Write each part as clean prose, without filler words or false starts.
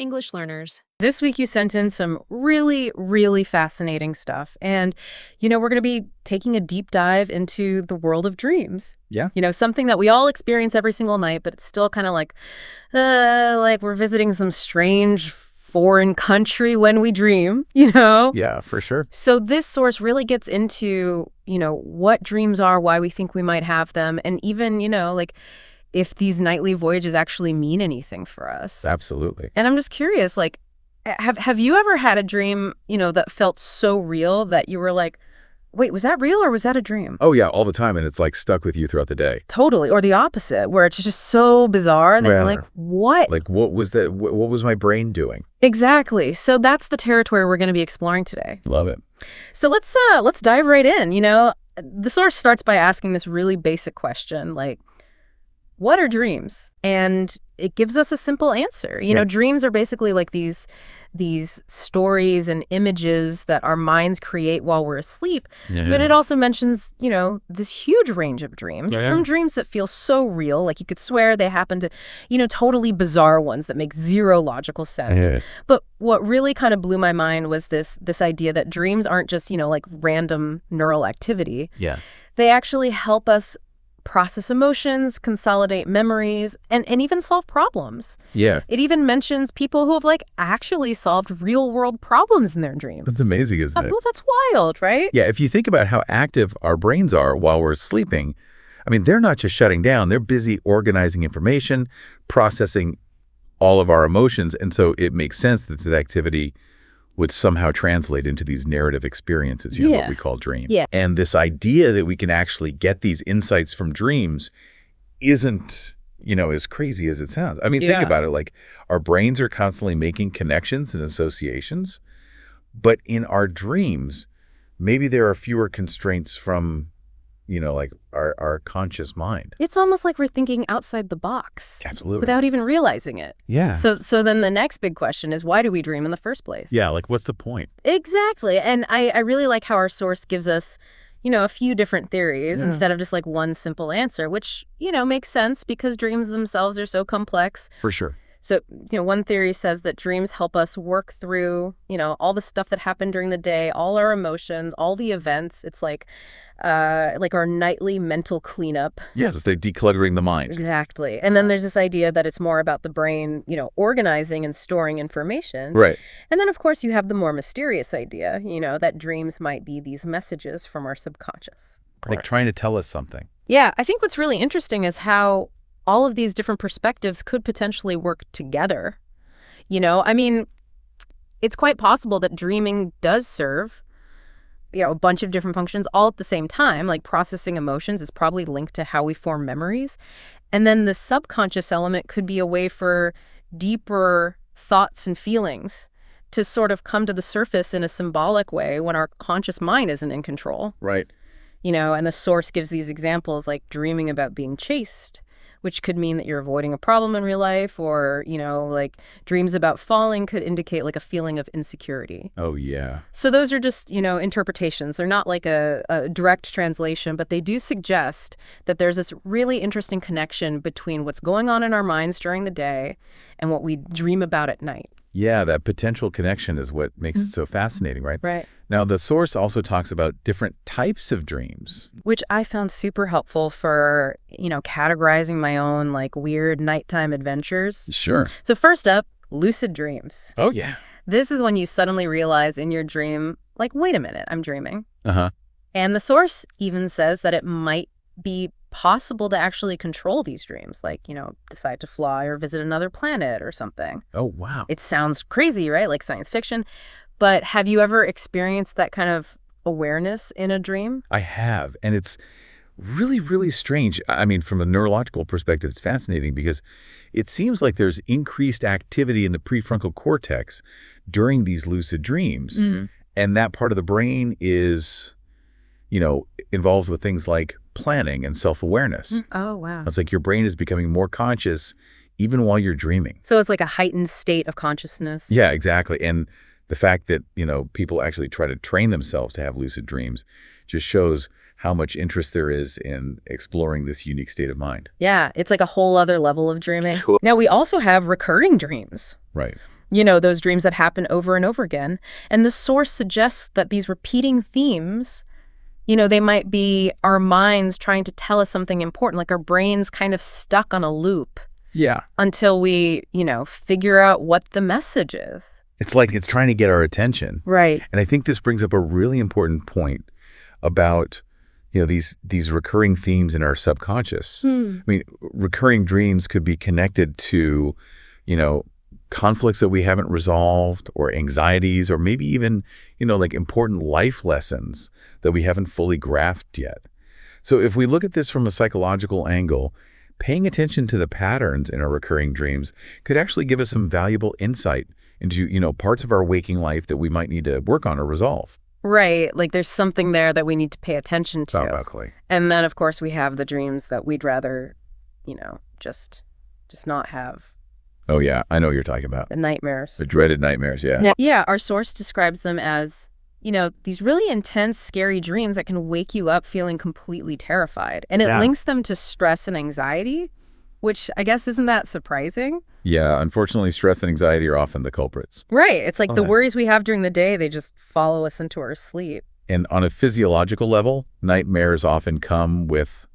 English learners. This week you sent in some really, really fascinating stuff. And, we're going to be taking a deep dive into the world of dreams. Yeah. Something that we all experience every single night, but it's still kind of like we're visiting some strange foreign country when we dream, Yeah, for sure. So this source really gets into, what dreams are, why we think we might have them, and even, if these nightly voyages actually mean anything for us. Absolutely. And I'm just curious, have you ever had a dream, that felt so real that you were like, wait, was that real or was that a dream? Oh, yeah, all the time. And it's stuck with you throughout the day. Totally. Or the opposite, where it's just so bizarre that you're like, what? What was that? What was my brain doing? Exactly. So that's the territory we're going to be exploring today. Love it. So let's dive right in. The source starts by asking this really basic question, what are dreams? And it gives us a simple answer. Dreams are basically like these stories and images that our minds create while we're asleep. Yeah. But it also mentions, this huge range of dreams, from dreams that feel so real, like you could swear they happen to, totally bizarre ones that make zero logical sense. Yeah. But what really kind of blew my mind was this idea that dreams aren't just, random neural activity. Yeah. They actually help us process emotions, consolidate memories, and even solve problems. Yeah. It even mentions people who have actually solved real world problems in their dreams. That's amazing, isn't it? Well, that's wild, right? Yeah, if you think about how active our brains are while we're sleeping, they're not just shutting down, they're busy organizing information, processing all of our emotions, and so it makes sense that that activity would somehow translate into these narrative experiences, what we call dreams. Yeah. And this idea that we can actually get these insights from dreams isn't, as crazy as it sounds. Think about it. Our brains are constantly making connections and associations, but in our dreams, maybe there are fewer constraints from, our conscious mind. It's almost like we're thinking outside the box. Absolutely. Without even realizing it. Yeah. So then the next big question is, why do we dream in the first place? Yeah, what's the point? Exactly. And I really like how our source gives us, a few different theories instead of just one simple answer, which, makes sense because dreams themselves are so complex. For sure. So, one theory says that dreams help us work through, all the stuff that happened during the day, all our emotions, all the events. It's like our nightly mental cleanup. Yes, they're decluttering the mind. Exactly. And then there's this idea that it's more about the brain, organizing and storing information. Right. And then, of course, you have the more mysterious idea, that dreams might be these messages from our subconscious. Trying to tell us something. Yeah, I think what's really interesting is how all of these different perspectives could potentially work together. It's quite possible that dreaming does serve a bunch of different functions all at the same time. Processing emotions is probably linked to how we form memories. And then the subconscious element could be a way for deeper thoughts and feelings to sort of come to the surface in a symbolic way when our conscious mind isn't in control. Right. And the source gives these examples like dreaming about being chased, which could mean that you're avoiding a problem in real life, or, dreams about falling could indicate a feeling of insecurity. Oh, yeah. So those are just, interpretations. They're not a direct translation, but they do suggest that there's this really interesting connection between what's going on in our minds during the day and what we dream about at night. Yeah, that potential connection is what makes it so fascinating, right? Right. Now, the source also talks about different types of dreams. Which I found super helpful for, categorizing my own, weird nighttime adventures. Sure. So first up, lucid dreams. Oh, yeah. This is when you suddenly realize in your dream, wait a minute, I'm dreaming. Uh-huh. And the source even says that it might be possible to actually control these dreams, decide to fly or visit another planet or something. Oh, wow. It sounds crazy, right? Like science fiction. But have you ever experienced that kind of awareness in a dream? I have. And it's really, really strange. From a neurological perspective, it's fascinating because it seems like there's increased activity in the prefrontal cortex during these lucid dreams. Mm-hmm. And that part of the brain is, involved with things like planning and self-awareness. Oh, wow. It's like your brain is becoming more conscious even while you're dreaming. So it's like a heightened state of consciousness. Yeah, exactly. And the fact that, people actually try to train themselves to have lucid dreams just shows how much interest there is in exploring this unique state of mind. Yeah, it's like a whole other level of dreaming. Cool. Now, we also have recurring dreams. Right. Those dreams that happen over and over again. And the source suggests that these repeating themes, they might be our minds trying to tell us something important, like our brains kind of stuck on a loop. Yeah. Until we, figure out what the message is. It's like it's trying to get our attention. Right. And I think this brings up a really important point about, these recurring themes in our subconscious. I mean, recurring dreams could be connected to, conflicts that we haven't resolved, or anxieties, or maybe even, like important life lessons that we haven't fully grasped yet. So if we look at this from a psychological angle, paying attention to the patterns in our recurring dreams could actually give us some valuable insight into, parts of our waking life that we might need to work on or resolve. Right. Like there's something there that we need to pay attention to. Exactly. And then, of course, we have the dreams that we'd rather, just not have. Oh, yeah. I know what you're talking about. The nightmares. The dreaded nightmares, yeah. Yeah. Our source describes them as, these really intense, scary dreams that can wake you up feeling completely terrified. And it links them to stress and anxiety, which I guess isn't that surprising? Yeah. Unfortunately, stress and anxiety are often the culprits. Right. It's like the worries we have during the day, they just follow us into our sleep. And on a physiological level, nightmares often come with,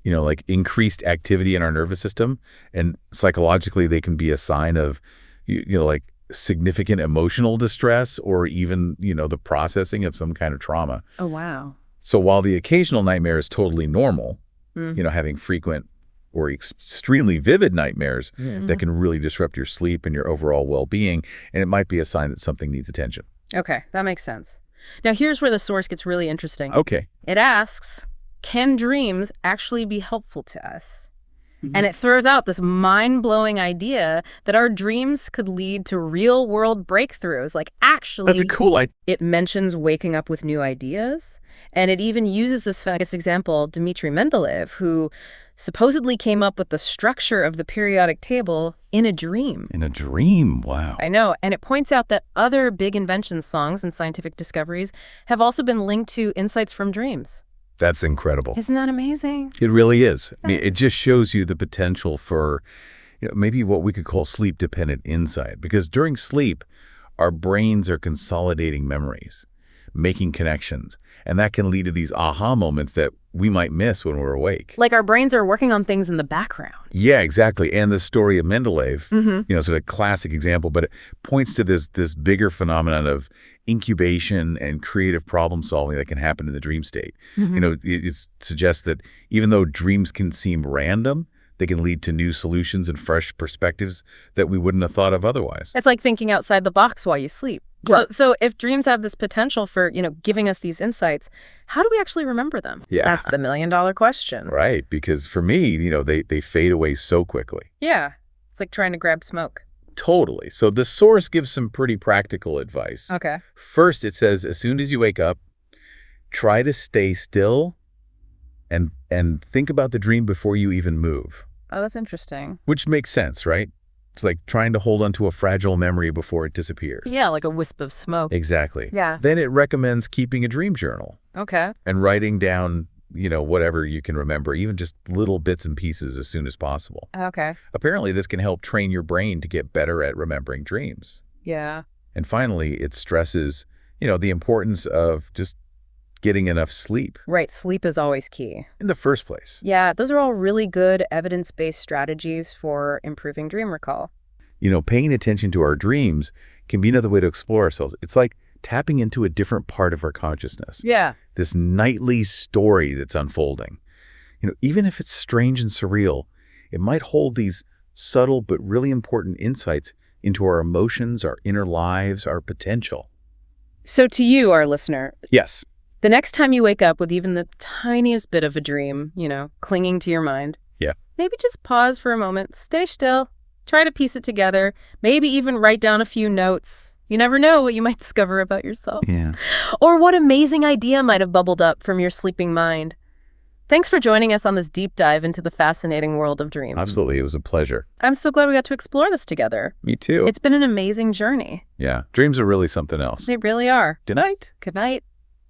like increased activity in our nervous system. And psychologically, they can be a sign of, like significant emotional distress, or even, the processing of some kind of trauma. Oh, wow. So while the occasional nightmare is totally normal, having frequent or extremely vivid nightmares that can really disrupt your sleep and your overall well-being, and it might be a sign that something needs attention. Okay, that makes sense. Now, here's where the source gets really interesting. Okay. It asks, can dreams actually be helpful to us? And it throws out this mind-blowing idea that our dreams could lead to real-world breakthroughs. Like, actually, That's a cool idea. It mentions waking up with new ideas. And it even uses this famous example, Dmitri Mendeleev, who supposedly came up with the structure of the periodic table in a dream. In a dream? Wow. I know. And it points out that other big invention songs and scientific discoveries have also been linked to insights from dreams. That's incredible. Isn't that amazing? It really is. I mean, it just shows you the potential for, maybe what we could call sleep-dependent insight. Because during sleep, our brains are consolidating memories, making connections. And that can lead to these aha moments that we might miss when we're awake. Like our brains are working on things in the background. Yeah, exactly. And the story of Mendeleev, is a classic example, but it points to this bigger phenomenon of incubation and creative problem solving that can happen in the dream state. It suggests that even though dreams can seem random, they can lead to new solutions and fresh perspectives that we wouldn't have thought of otherwise. It's like thinking outside the box while you sleep. Right. So if dreams have this potential for, giving us these insights, how do we actually remember them? Yeah. That's the million-dollar question. Right, because for me, they fade away so quickly. Yeah. It's like trying to grab smoke. Totally. So the source gives some pretty practical advice. Okay. First, it says, as soon as you wake up, try to stay still and think about the dream before you even move. Oh, that's interesting. Which makes sense, right? It's like trying to hold onto a fragile memory before it disappears. Yeah, like a wisp of smoke. Exactly. Yeah. Then it recommends keeping a dream journal. Okay. And writing down, whatever you can remember, even just little bits and pieces as soon as possible. Okay. Apparently, this can help train your brain to get better at remembering dreams. Yeah. And finally, it stresses, the importance of just getting enough sleep. Right. Sleep is always key. In the first place. Yeah. Those are all really good evidence-based strategies for improving dream recall. Paying attention to our dreams can be another way to explore ourselves. It's like tapping into a different part of our consciousness. Yeah. This nightly story that's unfolding. Even if it's strange and surreal, it might hold these subtle but really important insights into our emotions, our inner lives, our potential. So to you, our listener. Yes. The next time you wake up with even the tiniest bit of a dream, clinging to your mind. Yeah. Maybe just pause for a moment, stay still, try to piece it together, maybe even write down a few notes. You never know what you might discover about yourself. Yeah. Or what amazing idea might have bubbled up from your sleeping mind. Thanks for joining us on this deep dive into the fascinating world of dreams. Absolutely. It was a pleasure. I'm so glad we got to explore this together. Me too. It's been an amazing journey. Yeah. Dreams are really something else. They really are. Good night. Good night.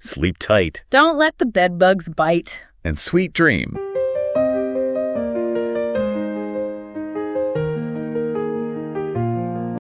Sleep tight. Don't let the bedbugs bite. And sweet dream.